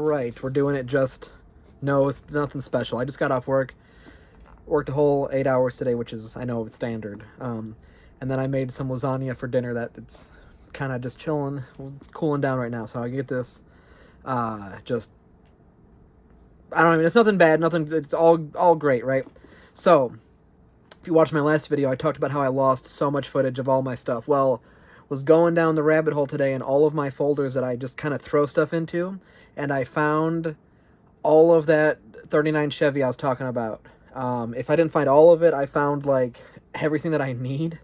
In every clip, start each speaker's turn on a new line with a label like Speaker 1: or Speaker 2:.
Speaker 1: right, we're doing it just, no, it's nothing special. I just got off work, worked a whole 8 hours today, which is, I know, it's standard. And then I made some lasagna for dinner that it's kind of just chilling, cooling down right now. So I get this, just, I don't even, it's nothing bad, nothing, it's all great, right? So, if you watched my last video, I talked about how I lost so much footage of all my stuff. Well, was going down the rabbit hole today in all of my folders that I just kind of throw stuff into, and I found all of that 39 Chevy I was talking about. If I didn't find all of it, I found like everything that I need,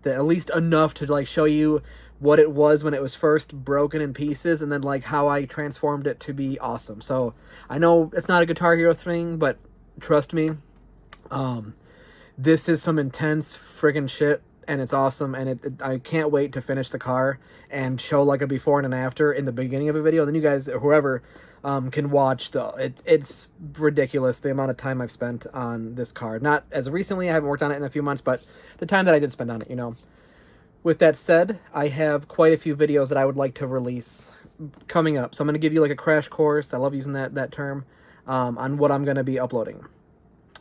Speaker 1: that at least enough to like show you what it was when it was first broken in pieces, and then like how I transformed it to be awesome. So I know it's not a Guitar Hero thing, but trust me, this is some intense friggin' shit, and it's awesome, and I can't wait to finish the car and show like a before and an after in the beginning of a video. Then you guys, whoever, can watch it's ridiculous the amount of time I've spent on this car. Not as recently, I haven't worked on it in a few months, but the time that I did spend on it, you know. With that said, I have quite a few videos that I would like to release coming up. So I'm going to give you like a crash course, I love using that term, on what I'm going to be uploading.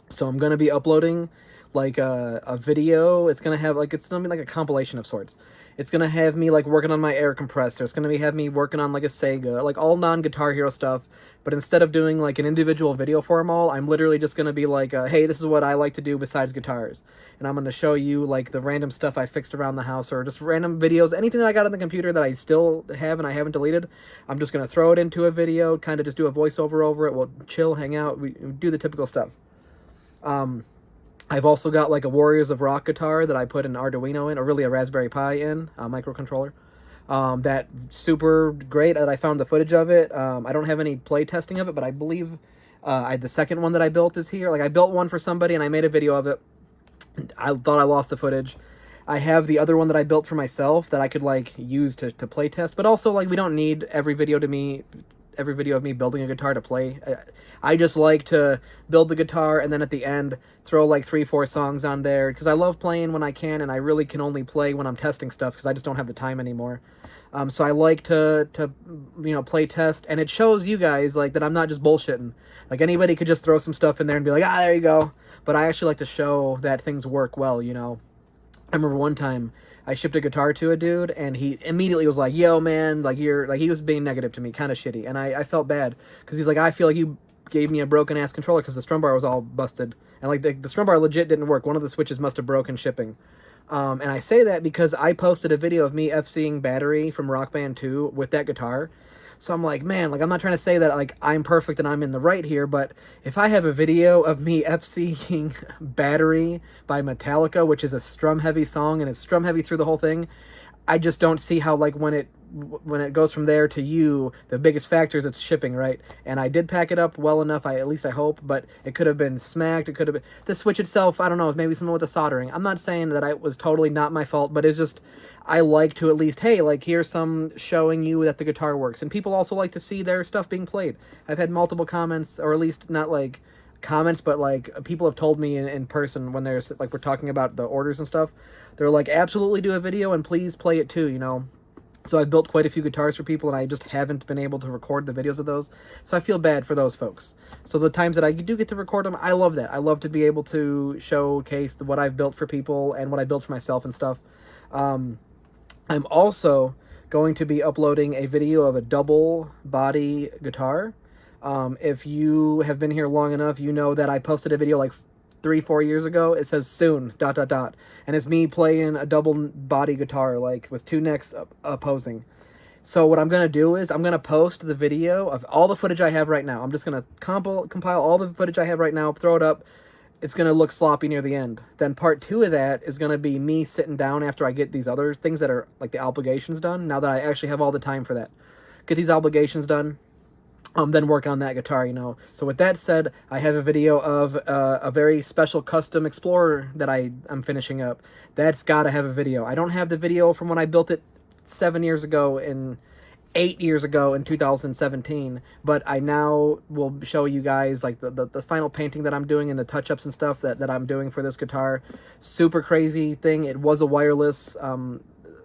Speaker 1: So I'm going to be uploading like a video. It's going to have like, it's going to be like a compilation of sorts. It's going to have me like working on my air compressor. It's going to have me working on like a Sega, like all non-Guitar Hero stuff. But instead of doing like an individual video for them all, I'm literally just going to be like, hey, this is what I like to do besides guitars. And I'm going to show you like the random stuff I fixed around the house, or just random videos, anything that I got on the computer that I still have and I haven't deleted. I'm just going to throw it into a video, kind of just do a voiceover over it. We'll chill, hang out, we do the typical stuff. I've also got like a Warriors of Rock guitar that I put an Arduino in, or really a Raspberry Pi in, a microcontroller. That super great that I found the footage of it. I don't have any play testing of it, but I believe the second one that I built is here. Like I built one for somebody and I made a video of it. I thought I lost the footage. I have the other one that I built for myself that I could like use to play test, but also like we don't need every video of me building a guitar to play. I just like to build the guitar and then at the end throw like 3-4 songs on there, because I love playing when I can, and I really can only play when I'm testing stuff because I just don't have the time anymore. So I like to you know, play test, and it shows you guys like that I'm not just bullshitting. Like anybody could just throw some stuff in there and be like, ah, there you go. But I actually like to show that things work well, you know. I remember one time I shipped a guitar to a dude, and he immediately was like, yo, man, like, you're, like, he was being negative to me, kind of shitty, and I felt bad, because he's like, I feel like you gave me a broken-ass controller, because the strum bar was all busted, and, like, the strum bar legit didn't work. One of the switches must have broken shipping. And I say that because I posted a video of me FCing Battery from Rock Band 2 with that guitar. So I'm like, man, like, I'm not trying to say that, like, I'm perfect and I'm in the right here, but if I have a video of me FCing Battery by Metallica, which is a strum-heavy song, and it's strum-heavy through the whole thing, I just don't see how, like, when it goes from there to you, the biggest factor is it's shipping, right? And I did pack it up well enough, at least I hope, but it could have been smacked, it could have been... The switch itself, I don't know, maybe something with the soldering. I'm not saying that it was totally not my fault, but it's just, I like to at least, hey, like, here's some showing you that the guitar works. And people also like to see their stuff being played. I've had multiple comments, or at least not, like, comments, but, like, people have told me in person when there's, like, we're talking about the orders and stuff. They're like, absolutely do a video, and please play it too, you know? So I've built quite a few guitars for people, and I just haven't been able to record the videos of those. So I feel bad for those folks. So the times that I do get to record them, I love that. I love to be able to showcase what I've built for people and what I built for myself and stuff. I'm also going to be uploading a video of a double body guitar. If you have been here long enough, you know that I posted a video like 3-4 years ago. It says soon ... and it's me playing a double body guitar, like with two necks opposing. So what I'm gonna do is I'm gonna post the video of all the footage I have right now. I'm just gonna compile all the footage I have right now, throw it up. It's gonna look sloppy near the end. Then part 2 of that is gonna be me sitting down after I get these other things that are like the obligations done, now that I actually have all the time for that. Get these obligations done, then work on that guitar, you know. So with that said, I have a video of a very special custom Explorer that I'm finishing up. That's got to have a video. I don't have the video from when I built it 7 years ago and 8 years ago in 2017, but I now will show you guys like the final painting that I'm doing and the touch-ups and stuff that I'm doing for this guitar. Super crazy thing. It was a wireless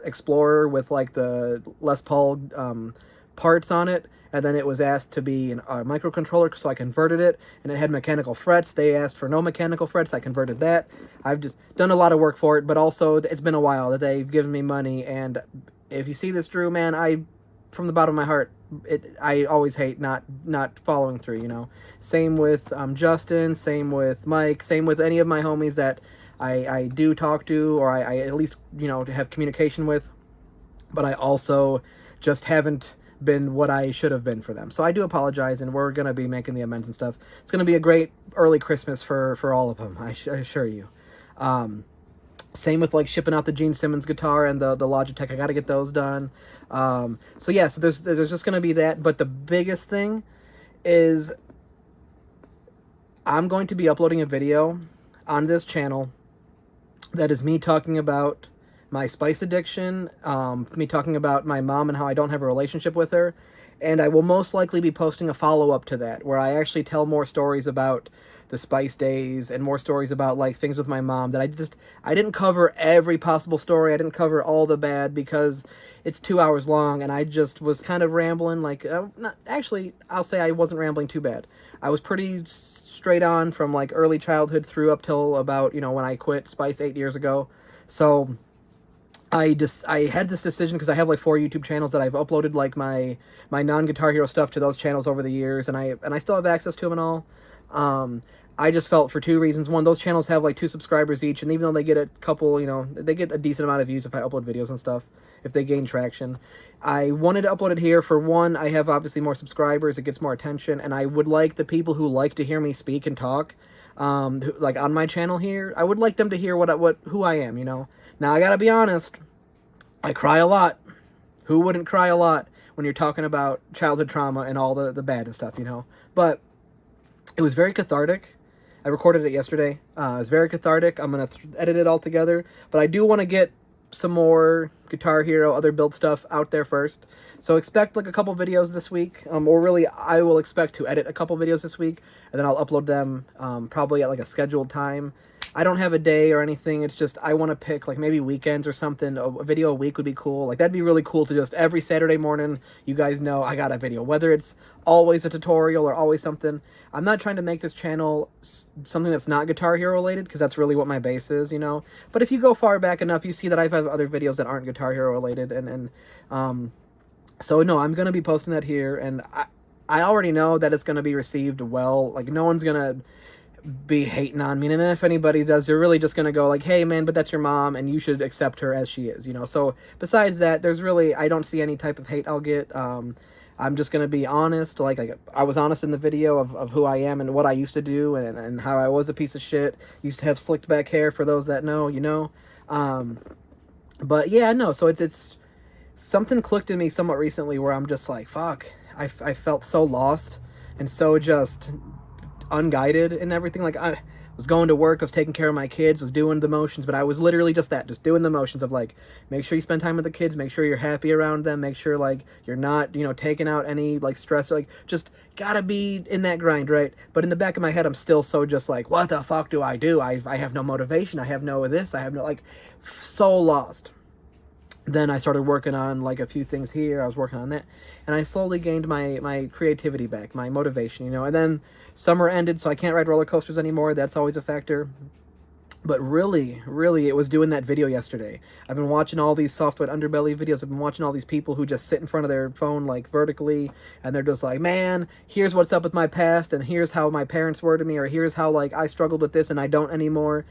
Speaker 1: Explorer with like the Les Paul parts on it, and then it was asked to be a microcontroller, so I converted it, and it had mechanical frets. They asked for no mechanical frets. I converted that. I've just done a lot of work for it, but also it's been a while that they've given me money, and if you see this, Drew, man, from the bottom of my heart, I always hate not following through, you know. Same with Justin, same with Mike, same with any of my homies that I do talk to, or I at least, you know, have communication with, but I also just haven't been what I should have been for them. So I do apologize, and we're going to be making the amends and stuff. It's going to be a great early Christmas for all of them, I assure you. Same with like shipping out the Gene Simmons guitar and the Logitech. I got to get those done. So yeah, so there's just going to be that. But the biggest thing is I'm going to be uploading a video on this channel that is me talking about my spice addiction, me talking about my mom and how I don't have a relationship with her. And I will most likely be posting a follow-up to that, where I actually tell more stories about the spice days and more stories about like things with my mom that I didn't cover every possible story. I didn't cover all the bad because it's 2 hours long, and I just was kind of rambling. Like, not actually, I'll say I wasn't rambling too bad. I was pretty straight on from like early childhood through up till about, you know, when I quit Spice 8 years ago. So I had this decision because I have like 4 YouTube channels that I've uploaded like my non-Guitar Hero stuff to those channels over the years, and I still have access to them and all. I just felt for 2 reasons. One, those channels have like 2 subscribers each, and even though they get a couple, you know, they get a decent amount of views if I upload videos and stuff, if they gain traction. I wanted to upload it here for one, I have obviously more subscribers, it gets more attention, and I would like the people who like to hear me speak and talk, like on my channel here, I would like them to hear who I am, you know. Now I gotta be honest, I cry a lot. Who wouldn't cry a lot when you're talking about childhood trauma and all the bad and stuff, you know? But it was very cathartic. I recorded it yesterday. It was very cathartic. I'm going to edit it all together. But I do want to get some more Guitar Hero, other build stuff out there first. So expect like a couple videos this week. Or really, I will expect to edit a couple videos this week. And then I'll upload them probably at like a scheduled time. I don't have a day or anything. It's just I want to pick like maybe weekends or something. A video a week would be cool. Like that'd be really cool to just every Saturday morning, you guys know I got a video. Whether it's always a tutorial or always something. I'm not trying to make this channel something that's not Guitar Hero related, because that's really what my base is, you know. But if you go far back enough, you see that I've had other videos that aren't Guitar Hero related, so no, I'm gonna be posting that here, and I already know that it's gonna be received well. Like no one's gonna be hating on me, and if anybody does, they're really just gonna go like, hey man, but that's your mom and you should accept her as she is, you know. So besides that, there's really, I don't see any type of hate I'll get. I'm just gonna be honest, like I was honest in the video of who I am and what I used to do, and how I was a piece of shit. Used to have slicked back hair, for those that know, you know. But yeah, no, so it's something clicked in me somewhat recently where I'm just like, fuck, I felt so lost and so just unguided and everything. Like I was going to work, I was taking care of my kids, was doing the motions, but I was literally just doing the motions of like, make sure you spend time with the kids, make sure you're happy around them, make sure like you're not, you know, taking out any like stress, or like just gotta be in that grind, right? But in the back of my head, I'm still so just like, what the fuck do I do? I have no motivation, I have no this, I have no, like, so lost. Then I started working on like a few things here, I was working on that, and I slowly gained my creativity back, my motivation, you know. And then summer ended, so I can't ride roller coasters anymore. That's always a factor. But really, it was doing that video yesterday. I've been watching all these Softwood Underbelly videos. I've been watching all these people who just sit in front of their phone like vertically, and they're just like, man, here's what's up with my past, and here's how my parents were to me, or here's how like I struggled with this and I don't anymore.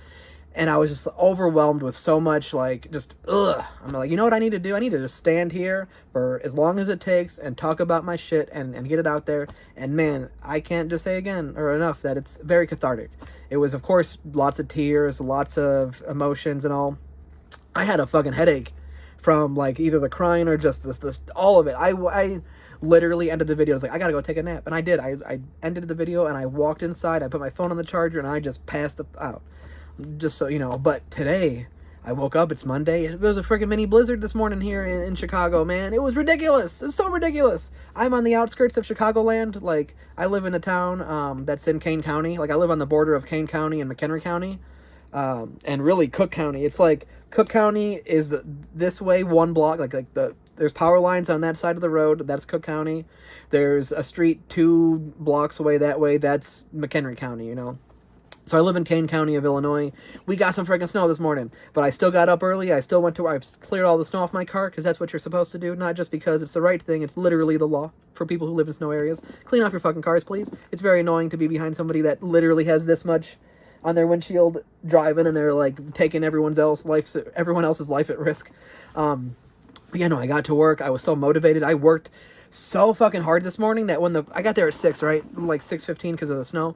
Speaker 1: And I was just overwhelmed with so much, like, just, ugh. I'm like, you know what I need to do? I need to just stand here for as long as it takes and talk about my shit and get it out there. And man, I can't just say again or enough that it's very cathartic. It was, of course, lots of tears, lots of emotions and all. I had a fucking headache from, like, either the crying or just this all of it. I literally ended the video. I was like, I gotta go take a nap. And I did. I ended the video and I walked inside. I put my phone on the charger and I just passed out. Just so you know. But today I woke up, it's Monday, it was a freaking mini blizzard this morning here in Chicago, man. It was ridiculous. It's so ridiculous. I'm on the outskirts of Chicagoland. Like, I live in a town that's in Kane County. Like, I live on the border of Kane County and McHenry County, and really Cook County. It's like Cook County is this way, one block, like the there's power lines on that side of the road. That's Cook County. There's a street 2 blocks away that way. That's McHenry County, you know. So I live in Kane County of Illinois. We got some freaking snow this morning, but I still got up early. I still went to where I cleared all the snow off my car, because that's what you're supposed to do, not just because it's the right thing. It's literally the law for people who live in snow areas. Clean off your fucking cars, please. It's very annoying to be behind somebody that literally has this much on their windshield driving, and they're like taking everyone else's life at risk. But yeah, no, I got to work. I was so motivated. I worked so fucking hard this morning that when I got there at 6, right? Like 6:15 because of the snow.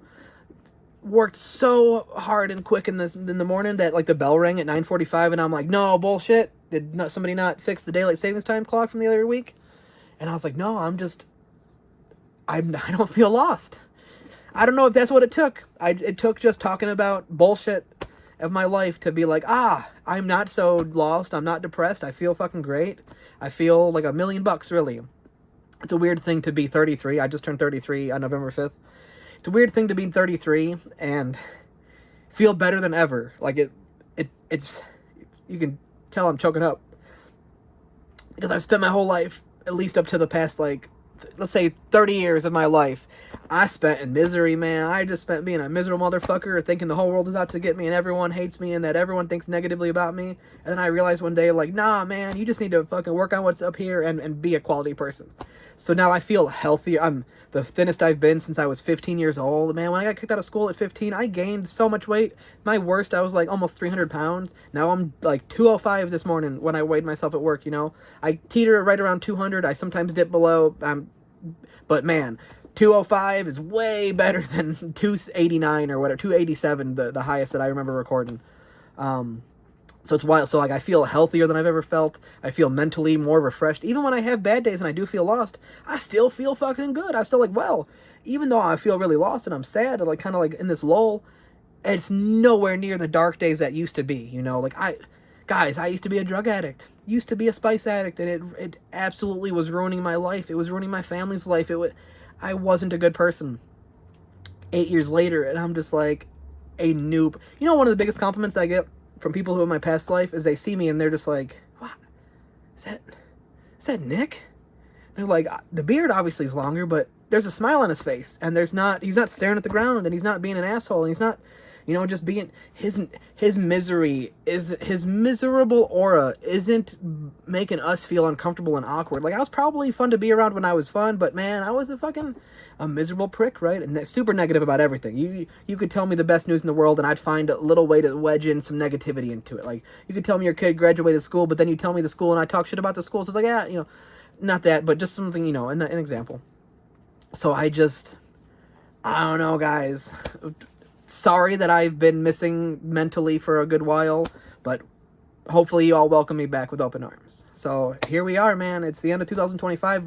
Speaker 1: Worked so hard and quick in the morning that like the bell rang at 9:45, and I'm like, no, bullshit. Did somebody not fix the daylight savings time clock from the other week? And I was like, no, I don't feel lost. I don't know if that's what it took. It took just talking about bullshit of my life to be like, I'm not so lost. I'm not depressed. I feel fucking great. I feel like $1 million, really. It's a weird thing to be 33. I just turned 33 on November 5th. It's a weird thing to be 33 and feel better than ever. Like it's, you can tell I'm choking up, because I've spent my whole life, at least up to the past, like, let's say 30 years of my life, I spent in misery, man. I just spent being a miserable motherfucker, thinking the whole world is out to get me and everyone hates me and that everyone thinks negatively about me. And then I realized one day, like, nah, man, you just need to fucking work on what's up here and be a quality person. So now I feel healthier. I'm the thinnest I've been since I was 15 years old. Man, when I got kicked out of school at 15, I gained so much weight. My worst, I was like almost 300 pounds. Now I'm like 205 this morning when I weighed myself at work, you know. I teeter right around 200. I sometimes dip below. But man, 205 is way better than 289 or whatever, 287, the highest that I remember recording. So it's wild. So like, I feel healthier than I've ever felt. I feel mentally more refreshed. Even when I have bad days and I do feel lost, I still feel fucking good. I still like, well, even though I feel really lost and I'm sad and like kind of like in this lull, it's nowhere near the dark days that used to be, you know. Like, I used to be a drug addict, used to be a spice addict, and it absolutely was ruining my life. It was ruining my family's life. I wasn't a good person. 8 years later, and I'm just like a noob. You know, one of the biggest compliments I get from people who in my past life is they see me and they're just like, what? Is that Nick? And they're like, the beard obviously is longer, but there's a smile on his face, and he's not staring at the ground, and he's not being an asshole, and he's not, you know, just being his miserable aura isn't making us feel uncomfortable and awkward. Like, I was probably fun to be around when I was fun, but man, I was a miserable prick, right? And super negative about everything. You could tell me the best news in the world, and I'd find a little way to wedge in some negativity into it. Like, you could tell me your kid graduated school, but then you tell me the school, and I talk shit about the school. So it's like, yeah, you know, not that, but just something, you know, an example. So I don't know, guys. Sorry that I've been missing mentally for a good while, but hopefully you all welcome me back with open arms. So here we are, man. It's the end of 2025,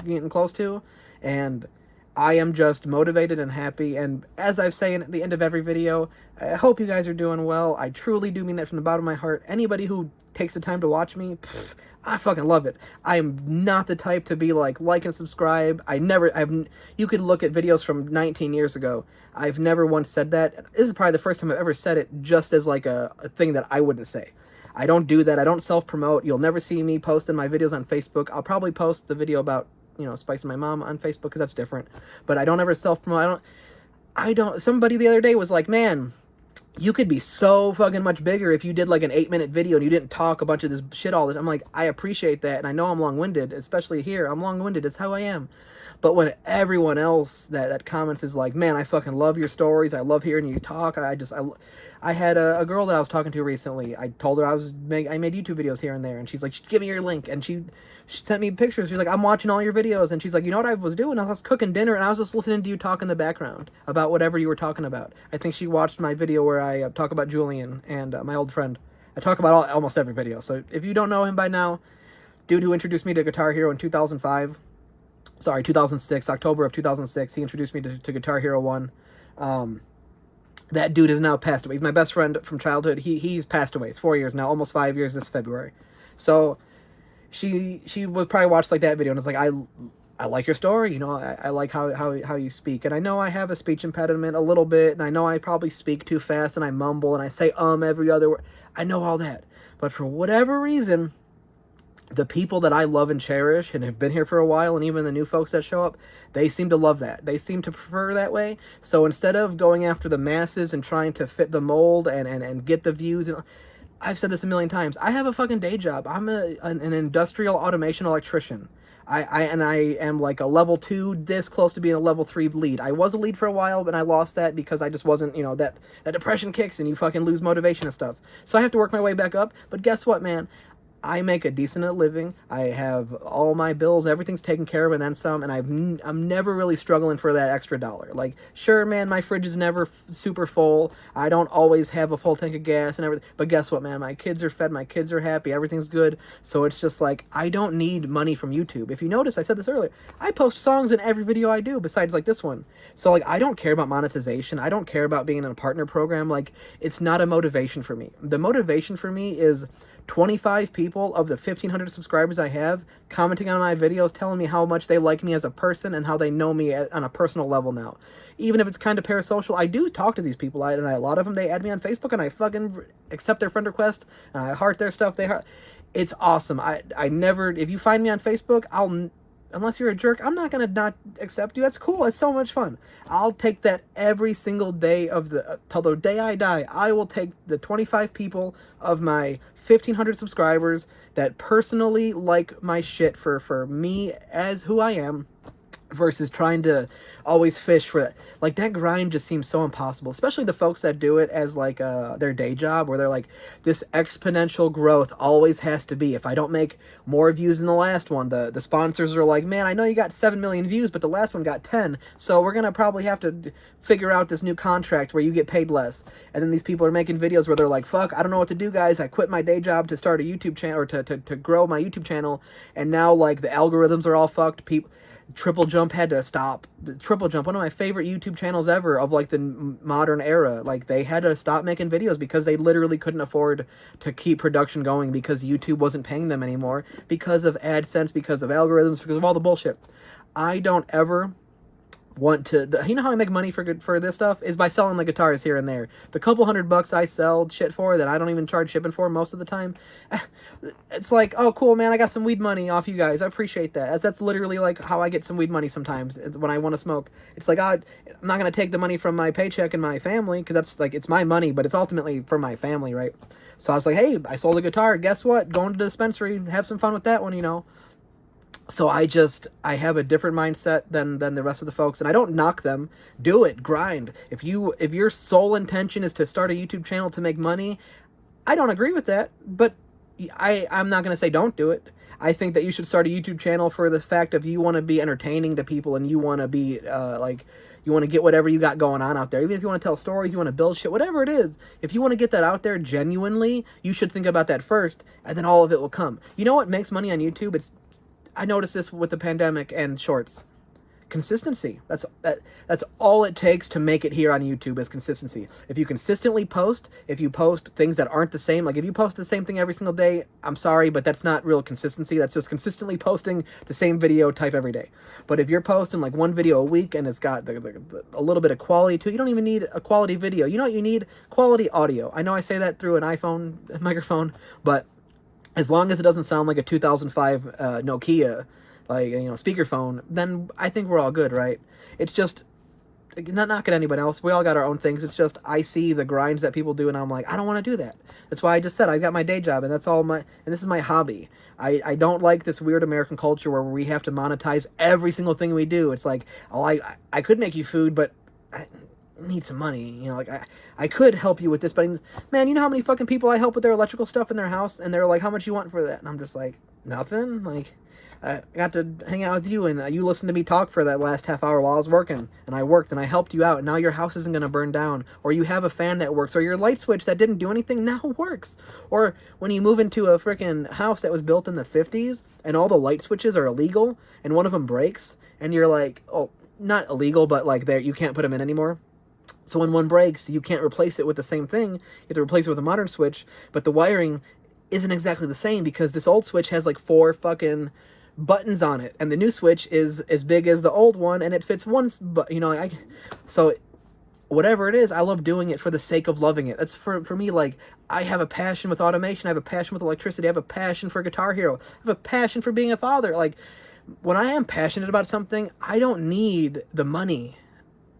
Speaker 1: getting close to, and I am just motivated and happy. And as I've said at the end of every video, I hope you guys are doing well. I truly do mean that from the bottom of my heart. Anybody who takes the time to watch me, I fucking love it. I am not the type to be like and subscribe. You could look at videos from 19 years ago. I've never once said that. This is probably the first time I've ever said it just as like a thing that I wouldn't say. I don't do that. I don't self-promote. You'll never see me posting my videos on Facebook. I'll probably post the video about, you know, spicing my mom on Facebook because that's different. But I don't ever self-promote. Somebody the other day was like, man, you could be so fucking much bigger if you did like an 8-minute video and you didn't talk a bunch of this shit all the time. I'm like, I appreciate that, and I know I'm long-winded, especially here. I'm long-winded. It's how I am. But when everyone else that comments is like, man, I fucking love your stories. I love hearing you talk. I had a girl that I was talking to recently. I told her I made YouTube videos here and there, and she's like, give me your link. And she sent me pictures. She's like, I'm watching all your videos. And she's like, you know what I was doing? I was cooking dinner, and I was just listening to you talk in the background about whatever you were talking about. I think she watched my video where I talk about Julian and my old friend. I talk about almost every video. So if you don't know him by now, dude who introduced me to Guitar Hero in 2006, October of 2006, he introduced me to Guitar Hero 1. That dude has now passed away. He's my best friend from childhood. He's passed away. It's 4 years now, almost 5 years this February. So she would probably watch like that video and it's like, I like your story, you know, I like how you speak. And I know I have a speech impediment a little bit, and I know I probably speak too fast and I mumble and I say every other word. I know all that. But for whatever reason, the people that I love and cherish and have been here for a while, and even the new folks that show up, they seem to love that. They seem to prefer that way. So instead of going after the masses and trying to fit the mold and get the views, and I've said this a million times, I have a fucking day job. I'm an industrial automation electrician. I am like a level 2, this close to being a level 3 lead. I was a lead for a while, but I lost that because I just wasn't, that depression kicks and you fucking lose motivation and stuff. So I have to work my way back up. But guess what, man? I make a decent living. I have all my bills, everything's taken care of, and then some. And I'm never really struggling for that extra dollar. Like, sure, man, my fridge is never super full. I don't always have a full tank of gas and everything. But guess what, man? My kids are fed. My kids are happy. Everything's good. So it's just like, I don't need money from YouTube. If you notice, I said this earlier, I post songs in every video I do besides like this one. So like, I don't care about monetization. I don't care about being in a partner program. Like, it's not a motivation for me. The motivation for me is 25 people of the 1,500 subscribers I have commenting on my videos, telling me how much they like me as a person and how they know me on a personal level now. Even if it's kind of parasocial, I do talk to these people, and a lot of them, they add me on Facebook, and I fucking accept their friend request, and I heart their stuff. It's awesome. I never, if you find me on Facebook, unless you're a jerk, I'm not gonna not accept you. That's cool. It's so much fun. I'll take that every single day till the day I die. I will take the 25 people of my 1,500 subscribers that personally like my shit for me as who I am, versus trying to always fish for that. Like, that grind just seems so impossible, especially the folks that do it as like their day job, where they're like, this exponential growth always has to be, if I don't make more views than the last one, the sponsors are like, man, I know you got 7 million views, but the last one got 10, so we're gonna probably have to figure out this new contract where you get paid less. And then these people are making videos where they're like, fuck, I don't know what to do, guys. I quit my day job to start a YouTube channel, or to grow my YouTube channel, and now like the algorithms are all fucked. Triple Jump had to stop. Triple Jump, one of my favorite YouTube channels ever of like the modern era, like they had to stop making videos because they literally couldn't afford to keep production going, because YouTube wasn't paying them anymore, because of AdSense, because of algorithms, because of all the bullshit. I don't ever want to, you know how I make money for this stuff is by selling the guitars here and there. The couple $100 I sell shit for that I don't even charge shipping for most of the time, it's like, oh cool, man, I got some weed money off you guys, I appreciate that. That's literally like how I get some weed money sometimes when I want to smoke. It's like, I'm not gonna take the money from my paycheck and my family, because that's like, it's my money, but it's ultimately for my family, right? So I was like, hey, I sold a guitar, guess what, going to the dispensary, have some fun with that one, So I have a different mindset than the rest of the folks, and I don't knock them. Do it, grind. If your sole intention is to start a YouTube channel to make money, I don't agree with that, but I'm not going to say don't do it. I think that you should start a YouTube channel for the fact of you want to be entertaining to people, and you want to be you want to get whatever you got going on out there. Even if you want to tell stories, you want to build shit, whatever it is, if you want to get that out there genuinely, you should think about that first, and then all of it will come. You know what makes money on YouTube? I noticed this with the pandemic and shorts. Consistency. That's all it takes to make it here on YouTube, is consistency. If you consistently post, if you post things that aren't the same, like if you post the same thing every single day, I'm sorry, but that's not real consistency. That's just consistently posting the same video type every day. But if you're posting like one video a week and it's got a little bit of quality to it, you don't even need a quality video. You know what you need? Quality audio. I know I say that through an iPhone microphone, but as long as it doesn't sound like a 2005 Nokia, speakerphone, then I think we're all good, right? It's just, not knocking anybody else. We all got our own things. It's just, I see the grinds that people do, and I'm like, I don't want to do that. That's why I just said, I've got my day job, and that's all and this is my hobby. I don't like this weird American culture where we have to monetize every single thing we do. It's like, oh, I could make you food, but I need some money, I could help you with this, but man, you know how many fucking people I help with their electrical stuff in their house, and they're like, how much you want for that? And I'm just like, nothing. Like, I got to hang out with you, and you listened to me talk for that last half hour while I was working, and I worked, and I helped you out, and now your house isn't going to burn down, or you have a fan that works, or your light switch that didn't do anything now works, or when you move into a freaking house that was built in the 50s, and all the light switches are illegal, and one of them breaks, and you're like, oh, not illegal, but like you can't put them in anymore. So when one breaks, you can't replace it with the same thing. You have to replace it with a modern switch, but the wiring isn't exactly the same because this old switch has like 4 fucking buttons on it, and the new switch is as big as the old one, and it fits one, so whatever it is, I love doing it for the sake of loving it. That's for me, like, I have a passion with automation, I have a passion with electricity, I have a passion for Guitar Hero, I have a passion for being a father. Like, when I am passionate about something, I don't need the money.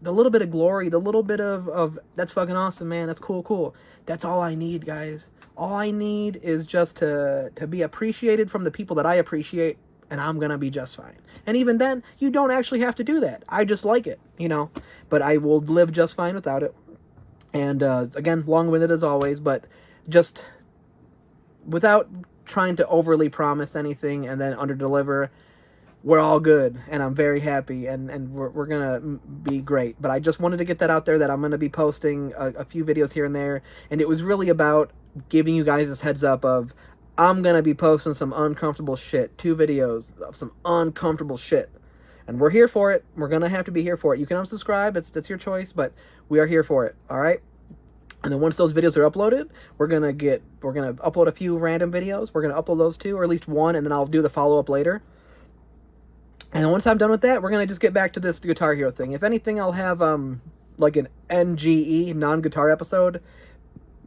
Speaker 1: The little bit of glory, the little bit of that's fucking awesome, man, that's cool. That's all I need, guys. All I need is just to be appreciated from the people that I appreciate, and I'm gonna be just fine. And even then, you don't actually have to do that. I just like it, you know? But I will live just fine without it. And again, long-winded as always, but just without trying to overly promise anything and then underdeliver, we're all good, and I'm very happy, and we're gonna be great. But I just wanted to get that out there, that I'm gonna be posting a few videos here and there, and it was really about giving you guys this heads up of, I'm gonna be posting some uncomfortable shit, 2 videos of some uncomfortable shit, and we're here for it. We're gonna have to be here for it. You can unsubscribe, it's your choice, but we are here for it, all right? And then once those videos are uploaded, we're gonna upload a few random videos. We're gonna upload those 2, or at least 1, and then I'll do the follow-up later. And once I'm done with that, we're going to just get back to this Guitar Hero thing. If anything, I'll have like an NGE, non-guitar episode,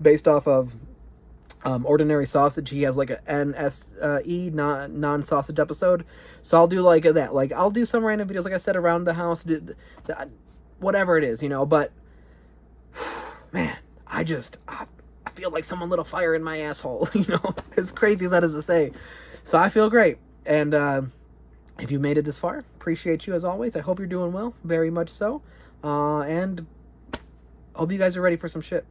Speaker 1: based off of Ordinary Sausage. He has like a NSE, non-sausage episode. So I'll do like that. Like, I'll do some random videos, like I said, around the house, whatever it is, you know. But, man, I feel like someone lit a fire in my asshole, you know, as crazy as that is to say. So I feel great. And if you made it this far, appreciate you as always. I hope you're doing well, very much so. And hope you guys are ready for some shit.